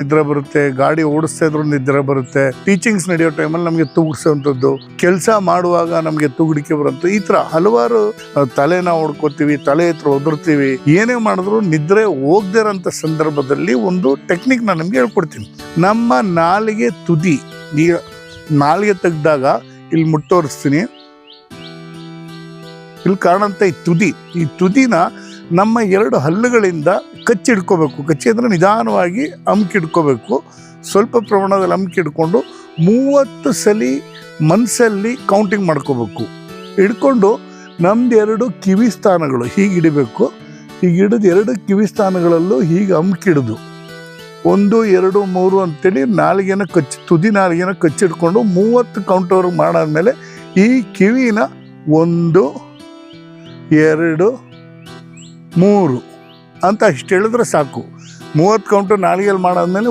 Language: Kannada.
ನಿದ್ರೆ ಬರುತ್ತೆ, ಗಾಡಿ ಓಡಿಸ್ತಾ ಇದ್ರು ನಿದ್ರೆ ಬರುತ್ತೆ, ಟೀಚಿಂಗ್ಸ್ ನಡೆಯೋ ಟೈಮಲ್ಲಿ ನಮಗೆ ತೂಗಿಸುವಂಥದ್ದು, ಕೆಲಸ ಮಾಡುವಾಗ ನಮಗೆ ತೂಗುಡಿಕೆ ಬರುತ್ತೆ. ಈ ತರ ಹಲವಾರು ತಲೆನ ಹೊಡ್ಕೋತೀವಿ, ತಲೆ ಹತ್ರ ಒದರ್ತೀವಿ. ಏನೇ ಮಾಡಿದ್ರು ನಿದ್ರೆ ಹೋಗದೇ ಇರೋಂಥ ಸಂದರ್ಭದಲ್ಲಿ ಒಂದು ಟೆಕ್ನಿಕ್ ನಾನು ನಿಮ್ಗೆ ಹೇಳ್ಕೊಡ್ತೀನಿ. ನಮ್ಮ ನಾಲಿಗೆ ತುದಿ, ಈಗ ನಾಲಿಗೆ ತೆಗ್ದಾಗ ಇಲ್ಲಿ ಮುಟ್ಟೋರಿಸ್ತೀನಿ, ಇಲ್ಲಿ ಕಾರಣಂತ ಈ ತುದಿನ ನಮ್ಮ 2 ಹಲ್ಲುಗಳಿಂದ ಕಚ್ಚಿಡ್ಕೋಬೇಕು. ಕಚ್ಚಿ ಅಂದರೆ ನಿಧಾನವಾಗಿ ಅಮ್ಕಿಡ್ಕೋಬೇಕು. ಸ್ವಲ್ಪ ಪ್ರಮಾಣದಲ್ಲಿ ಅಮ್ಕಿಡ್ಕೊಂಡು 30 ಸಲ ಮನಸ್ಸಲ್ಲಿ ಕೌಂಟಿಂಗ್ ಮಾಡ್ಕೋಬೇಕು. ಹಿಡ್ಕೊಂಡು ನಮ್ದು 2 ಕಿವಿ ಸ್ಥಾನಗಳು ಹೀಗೆ ಹಿಡಿಬೇಕು. ಹೀಗೆ ಹಿಡಿದು 2 ಕಿವಿ ಸ್ಥಾನಗಳಲ್ಲೂ ಹೀಗೆ ಅಮ್ಕಿಡಿದು 1 2 3 ಅಂತೇಳಿ ನಾಲಿಗೆನ ತುದಿ ನಾಲಿಗೆನ ಕಚ್ಚಿಡ್ಕೊಂಡು 30 ಕೌಂಟರ್ ಮಾಡಾದ್ಮೇಲೆ ಈ ಕಿವಿನ 1 2 3 ಅಂತ ಇಷ್ಟು ಹೇಳಿದ್ರೆ ಸಾಕು. 30 ಕೌಂಟರ್ ನಾಲಿಗೆಯಲ್ಲಿ ಮಾಡಾದ್ಮೇಲೆ